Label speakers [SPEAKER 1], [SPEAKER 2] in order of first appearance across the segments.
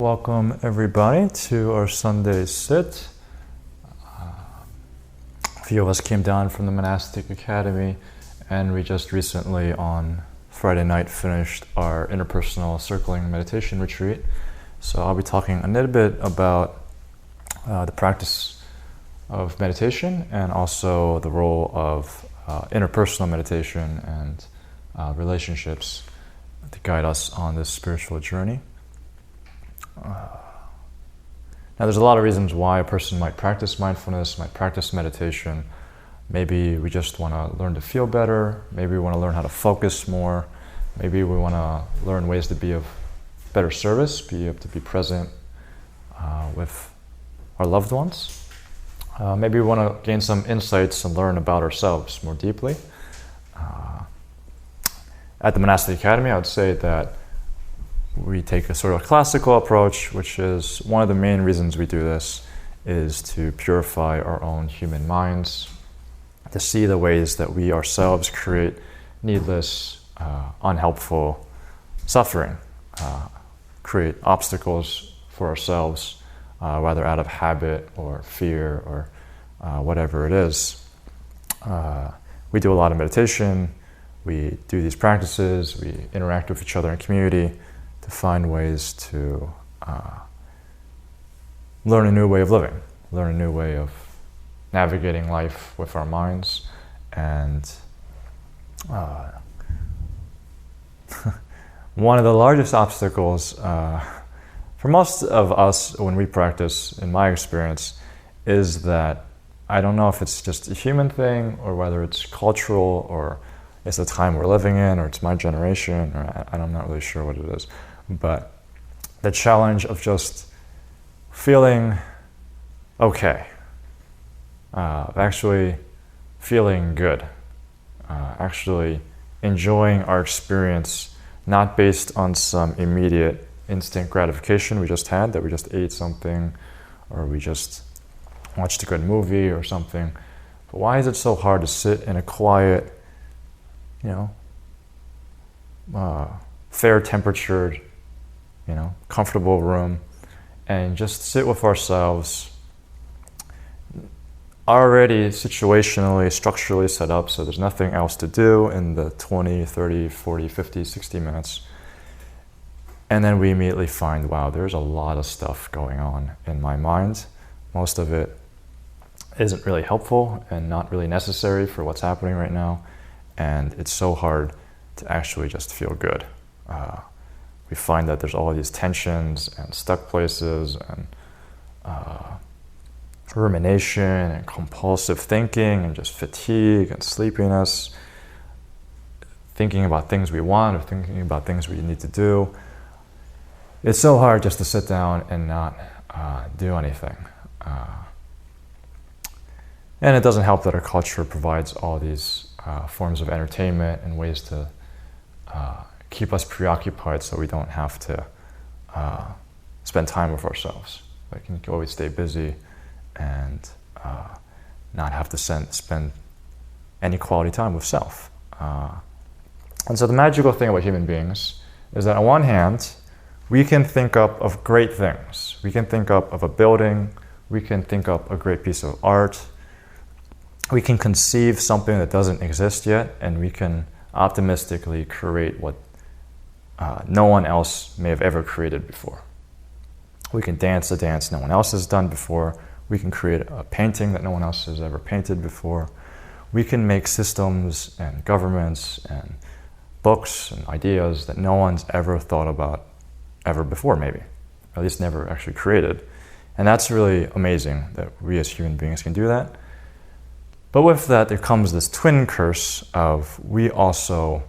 [SPEAKER 1] Welcome everybody to our Sunday sit. A few of us came down from the Monastic Academy, and we just recently on Friday night finished our Interpersonal circling meditation retreat. So I'll be talking a little bit about the practice of meditation and also the role of interpersonal meditation and relationships to guide us on this spiritual journey. Now there's a lot of reasons why a person might practice mindfulness, might practice meditation. Maybe we just want to learn to feel better. Maybe we want to learn how to focus more. Maybe we want to learn ways to be of better service, be able to be present with our loved ones. Maybe we want to gain some insights and learn about ourselves more deeply. At the Monastic Academy, I would say that we take a sort of classical approach, which is one of the main reasons we do this is to purify our own human minds, to see the ways that we ourselves create needless, unhelpful suffering, create obstacles for ourselves, whether out of habit or fear or whatever it is. We do a lot of meditation, we do these practices, we interact with each other in community, to find ways to learn a new way of living, learn a new way of navigating life with our minds. And one of the largest obstacles for most of us when we practice, in my experience, is that I don't know if it's just a human thing or whether it's cultural or it's the time we're living in or it's my generation, or I'm not really sure what it is. But the challenge of just feeling okay, actually feeling good, actually enjoying our experience, not based on some immediate instant gratification we just had, that we just ate something or we just watched a good movie or something. But why is it so hard to sit in a quiet, fair temperatured, comfortable room and just sit with ourselves, already situationally, structurally set up so there's nothing else to do in the 20, 30, 40, 50, 60 minutes. And then we immediately find, wow, there's a lot of stuff going on in my mind. Most of it isn't really helpful and not really necessary for what's happening right now. And it's so hard to actually just feel good. We find that there's all these tensions and stuck places and rumination and compulsive thinking and just fatigue and sleepiness, thinking about things we want or thinking about things we need to do. It's so hard just to sit down and not do anything. And it doesn't help that our culture provides all these forms of entertainment and ways to keep us preoccupied so we don't have to spend time with ourselves. We can always stay busy and not have to spend any quality time with self. And so the magical thing about human beings is that on one hand, we can think up of great things. We can think up of a building. We can think up a great piece of art. We can conceive something that doesn't exist yet, and we can optimistically create what no one else may have ever created before. We can dance a dance no one else has done before. We can create a painting that no one else has ever painted before. We can make systems and governments and books and ideas that no one's ever thought about ever before, maybe, at least never actually created. And that's really amazing that we as human beings can do that. But with that, there comes this twin curse of we also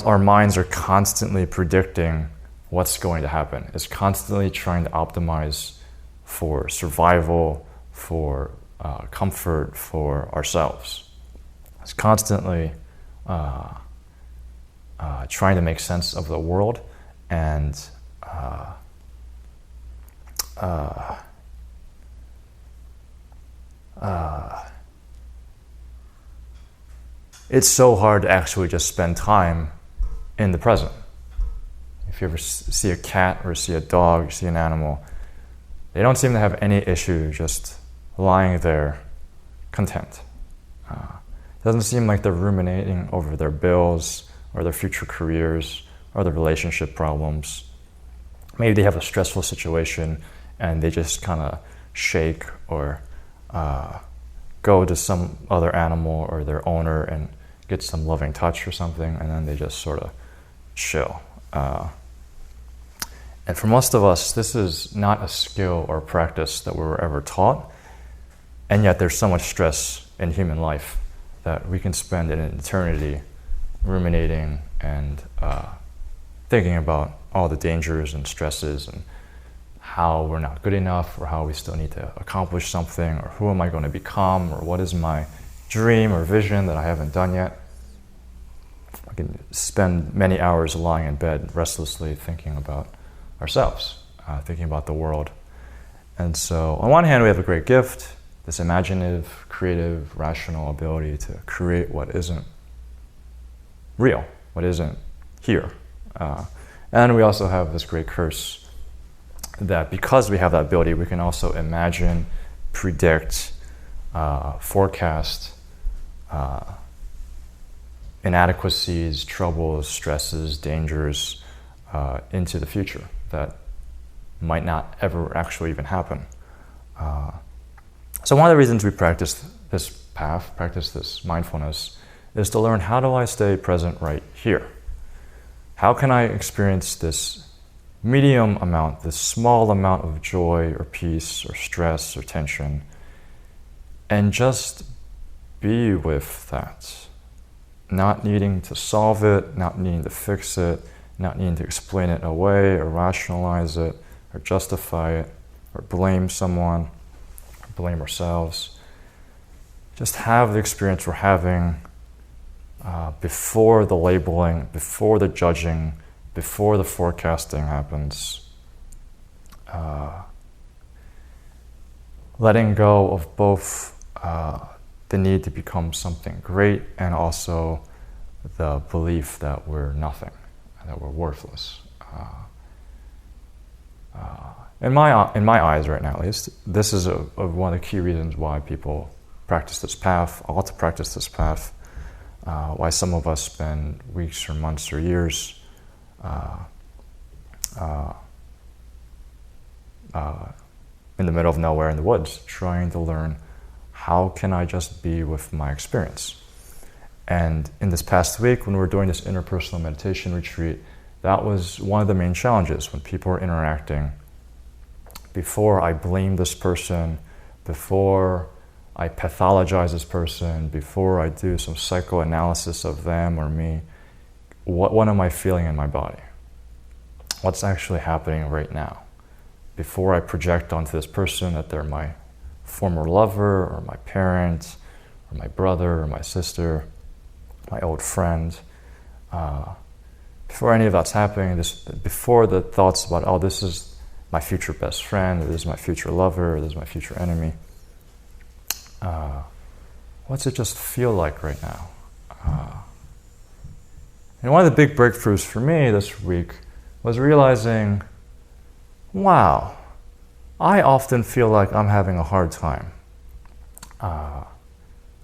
[SPEAKER 1] our minds are constantly predicting what's going to happen. It's constantly trying to optimize for survival, for comfort, for ourselves. It's constantly trying to make sense of the world and it's so hard to actually just spend time in the present. If you ever see a cat or see a dog, or see an animal, they don't seem to have any issue just lying there content. It doesn't seem like they're ruminating over their bills or their future careers or their relationship problems. Maybe they have a stressful situation and they just kind of shake or go to some other animal or their owner and get some loving touch or something, and then they just sort of chill. And for most of us, this is not a skill or practice that we were ever taught, and yet there's so much stress in human life that we can spend an eternity ruminating and thinking about all the dangers and stresses and how we're not good enough, or how we still need to accomplish something, or who am I going to become, or what is my dream or vision that I haven't done yet. I can spend many hours lying in bed restlessly thinking about ourselves, thinking about the world. And so on one hand, we have a great gift, this imaginative, creative, rational ability to create what isn't real, what isn't here. And we also have this great curse that because we have that ability, we can also imagine, predict, forecast inadequacies, troubles, stresses, dangers into the future that might not ever actually even happen. So one of the reasons we practice this path, practice this mindfulness, is to learn, how do I stay present right here? How can I experience this medium amount, this small amount of joy or peace or stress or tension, and just be with that? Not needing to solve it, not needing to fix it, not needing to explain it away or rationalize it or justify it or blame someone or blame ourselves. Just have the experience we're having before the labeling, before the judging, before the forecasting happens. Letting go of both the need to become something great and also the belief that we're nothing, that we're worthless. In my eyes right now, at least, this is one of the key reasons why people practice this path, ought to practice this path, why some of us spend weeks or months or years in the middle of nowhere in the woods, trying to learn, how can I just be with my experience? And in this past week, when we were doing this interpersonal meditation retreat, that was one of the main challenges when people were interacting. Before I blame this person, before I pathologize this person, before I do some psychoanalysis of them or me, what am I feeling in my body? What's actually happening right now? Before I project onto this person that they're my former lover or my parent or my brother or my sister, my old friend, before any of that's happening, before the thoughts about, oh, this is my future best friend, or this is my future lover, or this is my future enemy, what's it just feel like right now? And one of the big breakthroughs for me this week was realizing, wow, I often feel like I'm having a hard time.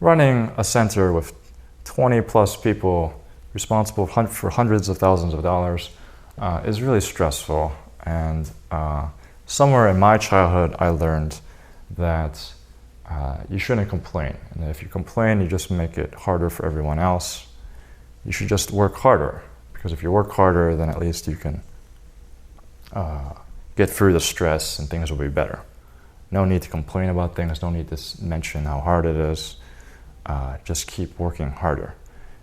[SPEAKER 1] Running a center with 20 plus people responsible for hundreds of thousands of dollars is really stressful. And somewhere in my childhood, I learned that you shouldn't complain. And if you complain, you just make it harder for everyone else. You should just work harder, because if you work harder, then at least you can get through the stress and things will be better. No need to complain about things, no need to mention how hard it is. Just keep working harder.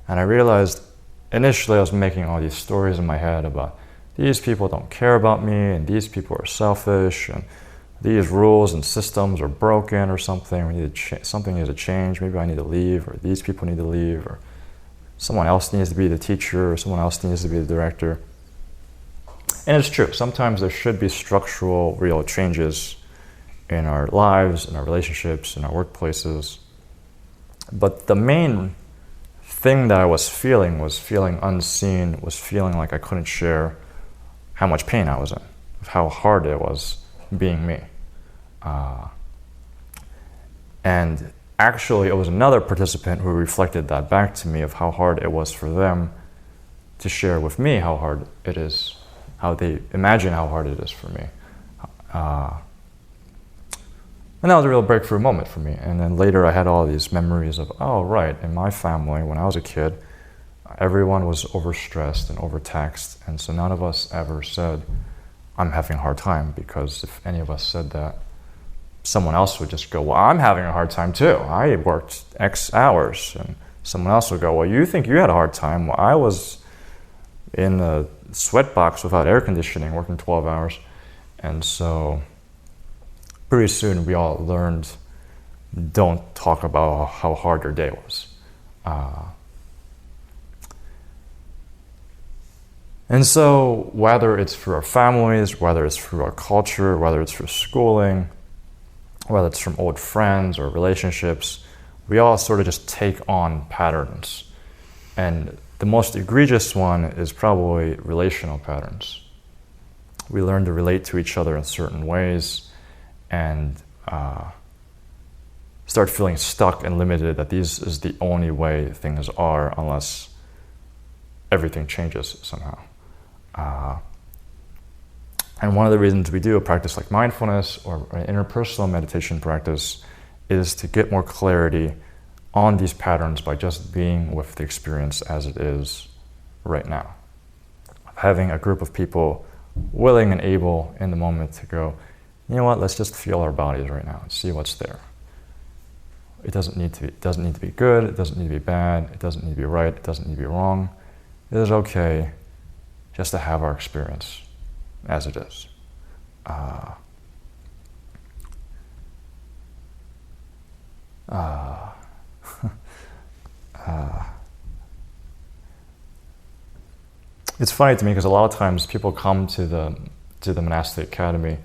[SPEAKER 1] And I realized initially I was making all these stories in my head about these people don't care about me, and these people are selfish, and these rules and systems are broken or something. Something needs to change. Maybe I need to leave, or these people need to leave, or someone else needs to be the teacher, or someone else needs to be the director. And it's true. Sometimes there should be structural, real changes in our lives, in our relationships, in our workplaces. But the main thing that I was feeling unseen, was feeling like I couldn't share how much pain I was in, of how hard it was being me. And actually, it was another participant who reflected that back to me of how hard it was for them to share with me how hard it is, how they imagine how hard it is for me. And that was a real breakthrough moment for me. And then later I had all these memories of, oh, right, in my family, when I was a kid, everyone was overstressed and overtaxed. And so none of us ever said, I'm having a hard time, because if any of us said that, someone else would just go, well, I'm having a hard time too. I worked X hours. And someone else would go, well, you think you had a hard time? Well, I was in a sweat box without air conditioning, working 12 hours. And so pretty soon we all learned, don't talk about how hard your day was. And so whether it's through our families, whether it's through our culture, whether it's through schooling, whether it's from old friends or relationships, we all sort of just take on patterns. And the most egregious one is probably relational patterns. We learn to relate to each other in certain ways and start feeling stuck and limited, that this is the only way things are unless everything changes somehow. And one of the reasons we do a practice like mindfulness or an interpersonal meditation practice is to get more clarity on these patterns by just being with the experience as it is right now. Having a group of people willing and able in the moment to go, you know what, let's just feel our bodies right now and see what's there. It doesn't need to be good, it doesn't need to be bad, it doesn't need to be right, it doesn't need to be wrong. It is okay just to have our experience as it is. It's funny to me because a lot of times people come to the Monastic Academy,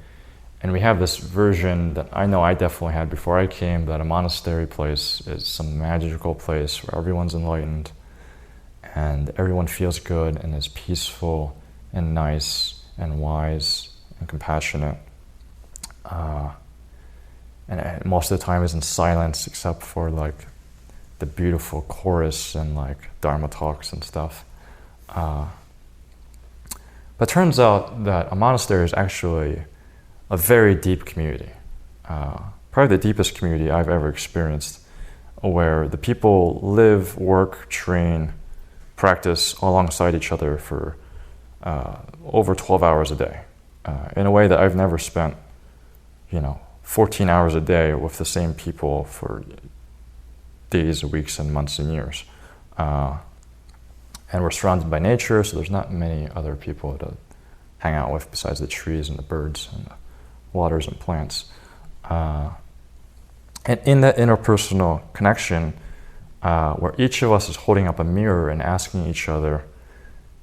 [SPEAKER 1] and we have this version that I know I definitely had before I came, that a monastery place is some magical place where everyone's enlightened and everyone feels good and is peaceful and nice and wise and compassionate. And most of the time is in silence, except for like the beautiful chorus and like Dharma talks and stuff. But it turns out that a monastery is actually a very deep community. Probably the deepest community I've ever experienced, where the people live, work, train, practice alongside each other for over 12 hours a day, in a way that I've never spent, 14 hours a day with the same people for days, weeks, and months and years. And we're surrounded by nature, so there's not many other people to hang out with besides the trees and the birds and the waters and plants. And in that interpersonal connection, where each of us is holding up a mirror and asking each other,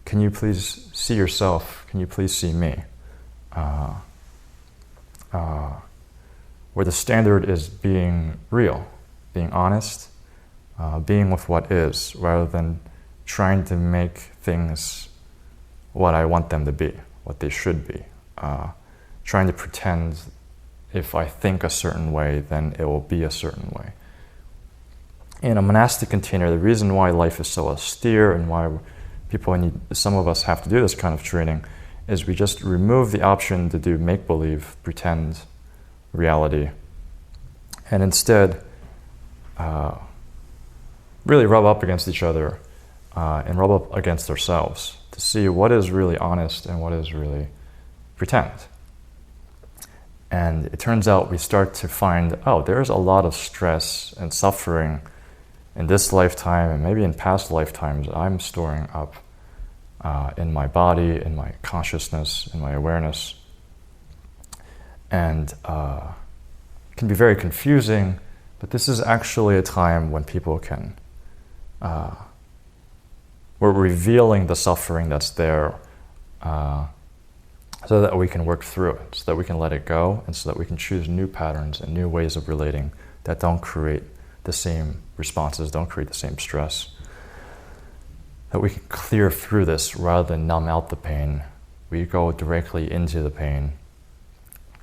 [SPEAKER 1] can you please see yourself? Can you please see me? Where the standard is being real, being honest, being with what is, rather than trying to make things what I want them to be, what they should be. Trying to pretend if I think a certain way, then it will be a certain way. In a monastic container, the reason why life is so austere and why some of us have to do this kind of training is we just remove the option to do make-believe, pretend reality, and instead really rub up against each other and rub up against ourselves to see what is really honest and what is really pretend. And it turns out we start to find, there's a lot of stress and suffering in this lifetime and maybe in past lifetimes I'm storing up in my body, in my consciousness, in my awareness. And it can be very confusing, but this is actually a time when people can, we're revealing the suffering that's there so that we can work through it, so that we can let it go, and so that we can choose new patterns and new ways of relating that don't create the same responses, don't create the same stress. That we can clear through this rather than numb out the pain. we go directly into the pain.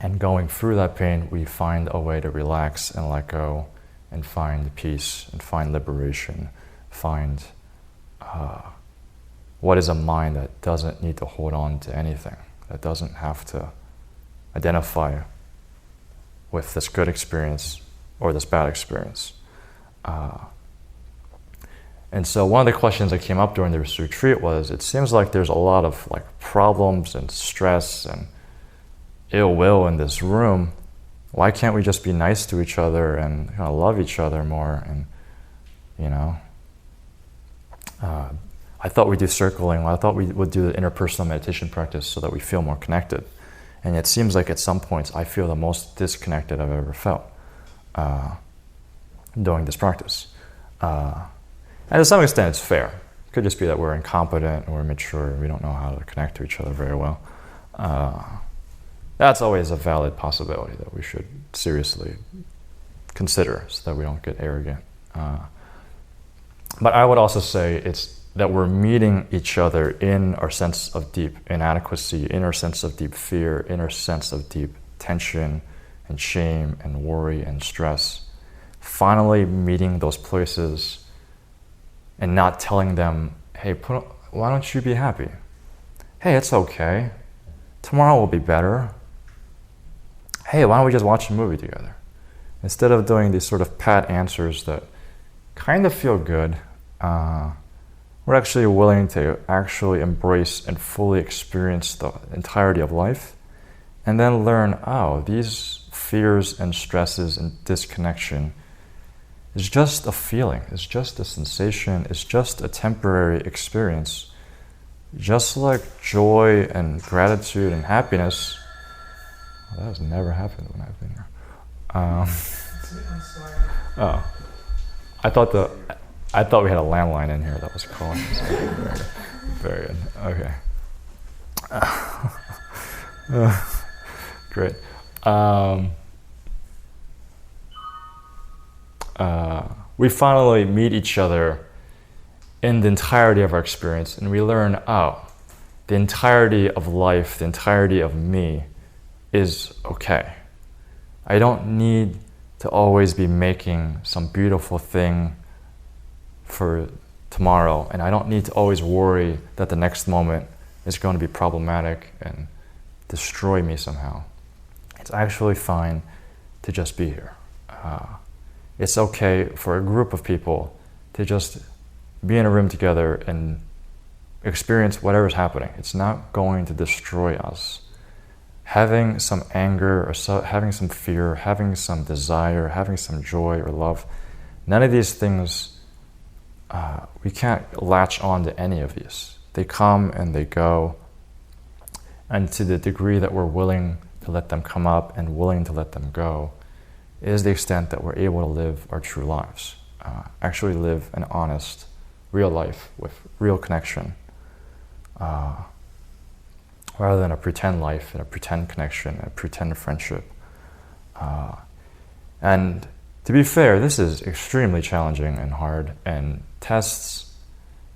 [SPEAKER 1] And going through that pain, we find a way to relax and let go and find peace and find liberation, find what is a mind that doesn't need to hold on to anything, that doesn't have to identify with this good experience or this bad experience. And so one of the questions that came up during this retreat was, it seems like there's a lot of problems and stress and ill will in this room. Why can't we just be nice to each other and kind of love each other more? And I thought we'd do circling. I thought we would do the interpersonal meditation practice so that we feel more connected. And it seems like at some points I feel the most disconnected I've ever felt doing this practice. And to some extent it's fair. It could just be that we're incompetent and we're immature and we don't know how to connect to each other very well. That's always a valid possibility that we should seriously consider so that we don't get arrogant. But I would also say it's that we're meeting each other in our sense of deep inadequacy, in our sense of deep fear, in our sense of deep tension and shame and worry and stress. Finally meeting those places and not telling them, hey, why don't you be happy? Hey, it's okay. Tomorrow will be better. Hey, why don't we just watch a movie together? Instead of doing these sort of pat answers that kind of feel good, we're actually willing to actually embrace and fully experience the entirety of life and then learn, these fears and stresses and disconnection is just a feeling, it's just a sensation, it's just a temporary experience. Just like joy and gratitude and happiness. That has never happened when I've been here.
[SPEAKER 2] I'm sorry.
[SPEAKER 1] Oh, I thought we had a landline in here that was calling. Very good. Okay. Great. We finally meet each other in the entirety of our experience, and we learn, the entirety of life, the entirety of me is okay. I don't need to always be making some beautiful thing for tomorrow, and I don't need to always worry that the next moment is going to be problematic and destroy me somehow. It's actually fine to just be here. It's okay for a group of people to just be in a room together and experience whatever's happening. It's not going to destroy us. Having some anger or having some fear, having some desire, having some joy or love, none of these things, we can't latch on to any of these. They come and they go. And to the degree that we're willing to let them come up and willing to let them go is the extent that we're able to live our true lives. Actually live an honest, real life with real connection. Rather than a pretend life and a pretend connection and a pretend friendship. And to be fair, this is extremely challenging and hard and tests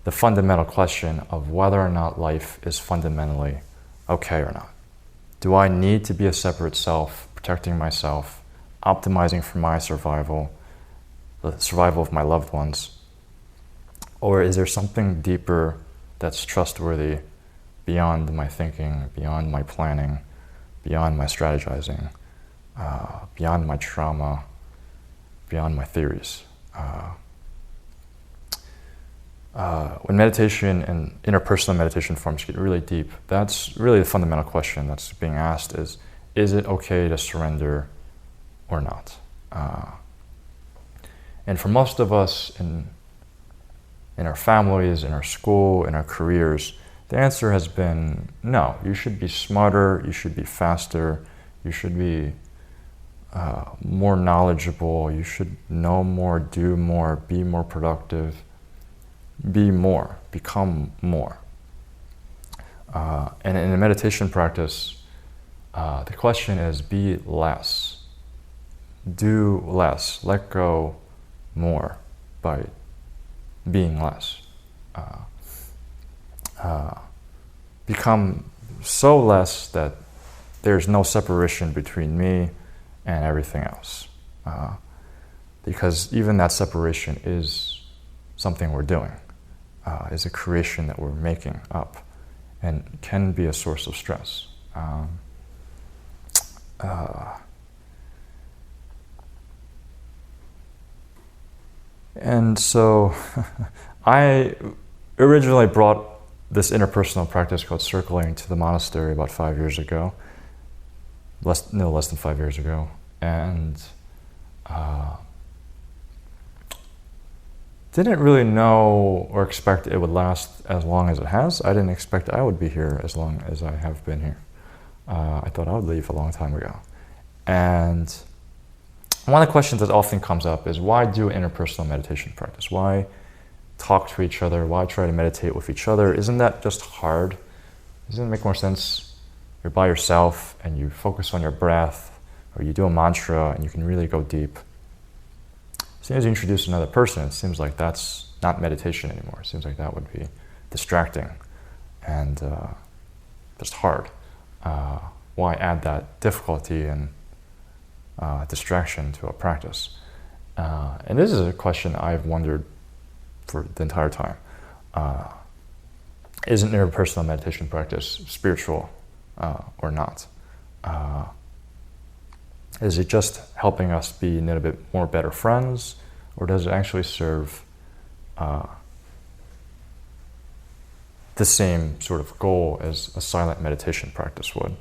[SPEAKER 1] the fundamental question of whether or not life is fundamentally okay or not. Do I need to be a separate self, protecting myself, optimizing for my survival, the survival of my loved ones? Or is there something deeper that's trustworthy beyond my thinking, beyond my planning, beyond my strategizing, beyond my trauma, beyond my theories? When meditation and interpersonal meditation forms get really deep, that's really the fundamental question that's being asked is it okay to surrender or not? And for most of us in our families, in our school, in our careers, the answer has been no. You should be smarter, you should be faster, you should be more knowledgeable, you should know more, do more, be more productive, be more, become more. And in a meditation practice, the question is be less, do less, let go more by being less. Become so less that there's no separation between me and everything else. Because even that separation is something we're doing, is a creation that we're making up, and can be a source of stress. And so I originally brought this interpersonal practice called circling to the monastery about 5 years ago, less than 5 years ago, and didn't really know or expect it would last as long as it has. I didn't expect I would be here as long as I have been here. I thought I would leave a long time ago. And one of the questions that often comes up is, why do interpersonal meditation practice? Why talk to each other? Why try to meditate with each other? Isn't that just hard? Doesn't it make more sense? You're by yourself and you focus on your breath, or you do a mantra and you can really go deep. As soon as you introduce another person, it seems like that's not meditation anymore. It seems like that would be distracting and just hard. Why add that difficulty and distraction to a practice? And this is a question I've wondered for the entire time. Is an interpersonal meditation practice spiritual or not? Is it just helping us be a little bit more better friends, or does it actually serve the same sort of goal as a silent meditation practice would?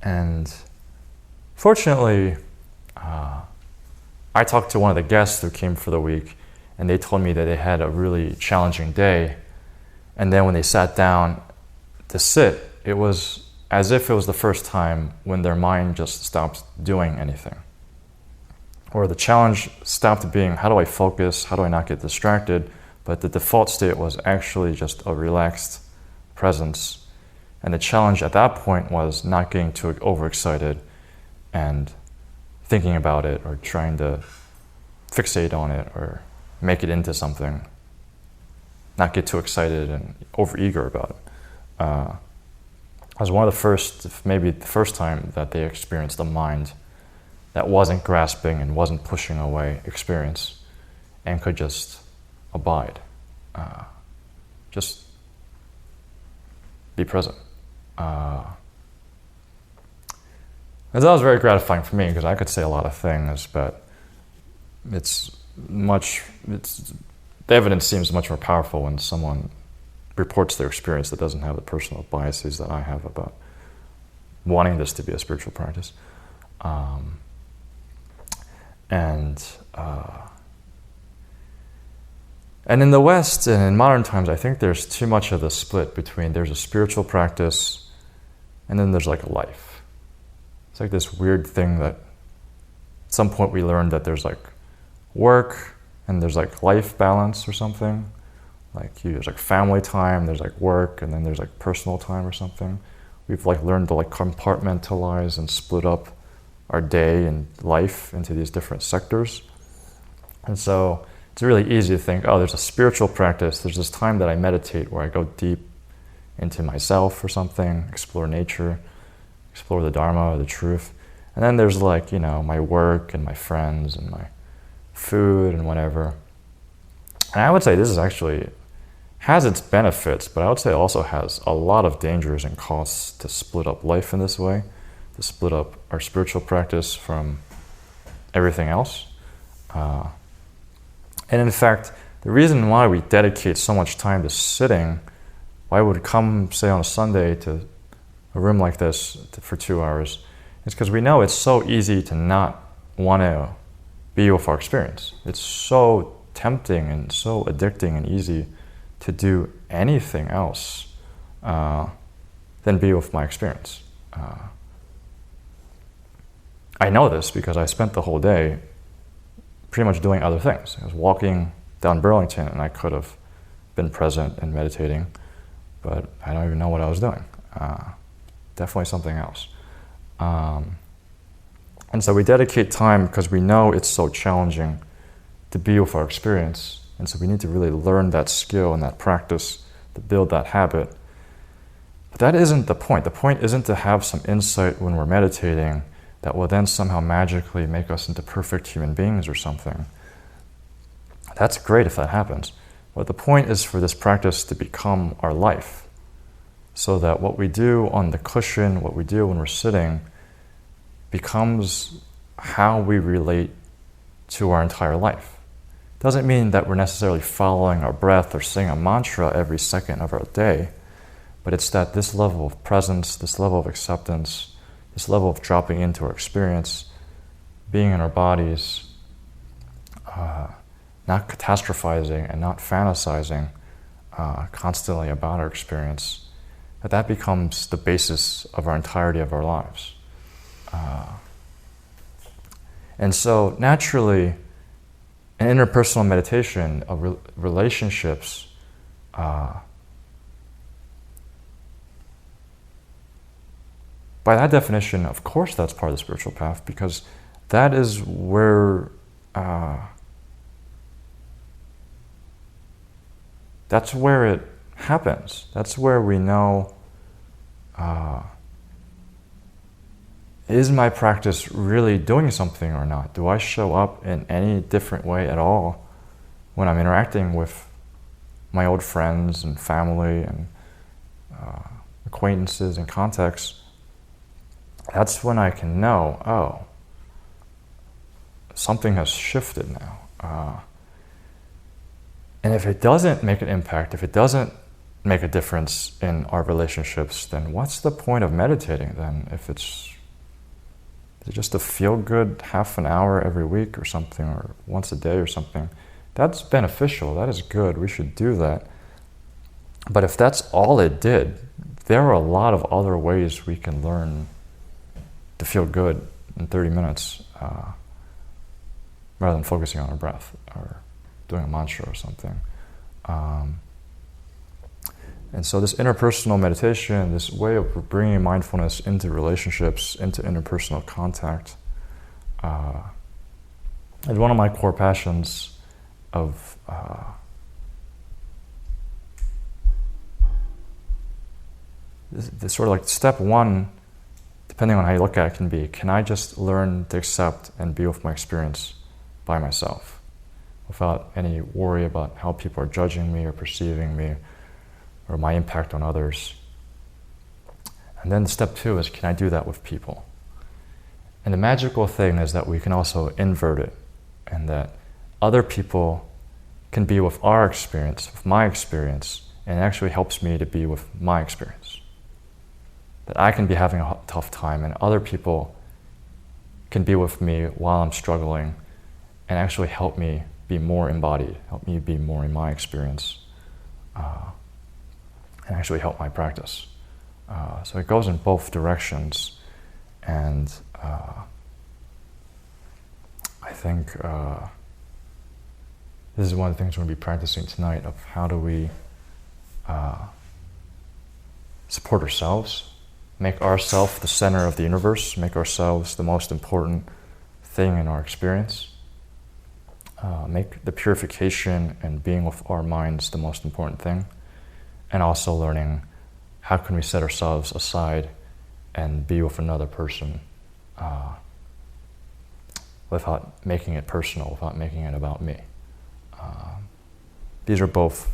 [SPEAKER 1] And fortunately, I talked to one of the guests who came for the week, and they told me that they had a really challenging day. And then when they sat down to sit, it was as if it was the first time when their mind just stopped doing anything. Or the challenge stopped being, how do I focus? How do I not get distracted? But the default state was actually just a relaxed presence. And the challenge at that point was not getting too overexcited and thinking about it or trying to fixate on it or make it into something. Not get too excited and overeager about it. It was one of the first, maybe the first time that they experienced a mind that wasn't grasping and wasn't pushing away experience and could just abide. Just be present. And that was very gratifying for me, because I could say a lot of things, but the evidence seems much more powerful when someone reports their experience that doesn't have the personal biases that I have about wanting this to be a spiritual practice. And in the West and in modern times, I think there's too much of the split between there's a spiritual practice and then there's like a life. It's like this weird thing that at some point we learned that there's like work and there's like life balance or something. There's like family time, there's like work, and then there's like personal time or something. We've like learned to like compartmentalize and split up our day and life into these different sectors. And so it's really easy to think, oh, there's a spiritual practice, there's this time that I meditate where I go deep into myself or something, explore nature, explore the Dharma or the truth. And then there's like, my work and my friends and my food and whatever. And I would say this is actually has its benefits, but I would say it also has a lot of dangers and costs to split up life in this way, to split up our spiritual practice from everything else. And in fact, the reason why we dedicate so much time to sitting, why we would come, say, on a Sunday to a room like this for 2 hours, is because we know it's so easy to not want to be with our experience. It's so tempting and so addicting and easy to do anything else than be with my experience. I know this because I spent the whole day pretty much doing other things. I was walking down Burlington and I could have been present and meditating, but I don't even know what I was doing. Definitely something else. And so we dedicate time because we know it's so challenging to be with our experience And so we need to really learn that skill and that practice to build that habit. But that isn't the point. The point isn't to have some insight when we're meditating that will then somehow magically make us into perfect human beings or something. That's great if that happens. But the point is for this practice to become our life, so that what we do on the cushion, what we do when we're sitting, becomes how we relate to our entire life. Doesn't mean that we're necessarily following our breath or saying a mantra every second of our day, but it's that this level of presence, this level of acceptance, this level of dropping into our experience, being in our bodies, not catastrophizing and not fantasizing constantly about our experience, that becomes the basis of our entirety of our lives. And so naturally, in interpersonal meditation, relationships by that definition, of course that's part of the spiritual path, because that is where that's where it happens. That's where we know, is my practice really doing something or not? Do I show up in any different way at all when I'm interacting with my old friends and family and acquaintances and contexts? That's when I can know, oh, something has shifted now. And if it doesn't make an impact, if it doesn't make a difference in our relationships, then what's the point of meditating then? If it's just a feel-good half an hour every week or something, or once a day or something, that's beneficial, that is good, we should do that. But if that's all it did, there are a lot of other ways we can learn to feel good in 30 minutes rather than focusing on our breath or doing a mantra or something. And so this interpersonal meditation, this way of bringing mindfulness into relationships, into interpersonal contact, is one of my core passions of this sort of like step one, depending on how you look at it, can be, can I just learn to accept and be with my experience by myself without any worry about how people are judging me or perceiving me or my impact on others? And then step two is, can I do that with people? And the magical thing is that we can also invert it, and that other people can be with our experience, with my experience, and it actually helps me to be with my experience. That I can be having a tough time, and other people can be with me while I'm struggling and actually help me be more embodied, help me be more in my experience, and actually help my practice. So it goes in both directions, and I think this is one of the things we're going to be practicing tonight, of how do we support ourselves, make ourselves the center of the universe, make ourselves the most important thing in our experience, make the purification and being with our minds the most important thing, and also learning how can we set ourselves aside and be with another person without making it personal, without making it about me. These are both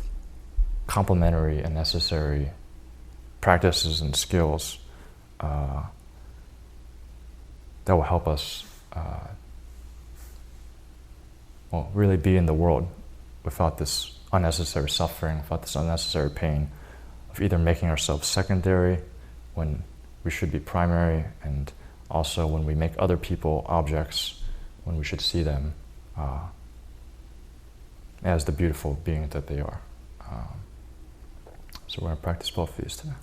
[SPEAKER 1] complementary and necessary practices and skills that will help us really be in the world without this unnecessary suffering, without this unnecessary pain of either making ourselves secondary when we should be primary, and also when we make other people objects when we should see them as the beautiful being that they are. So we're going to practice both of these today.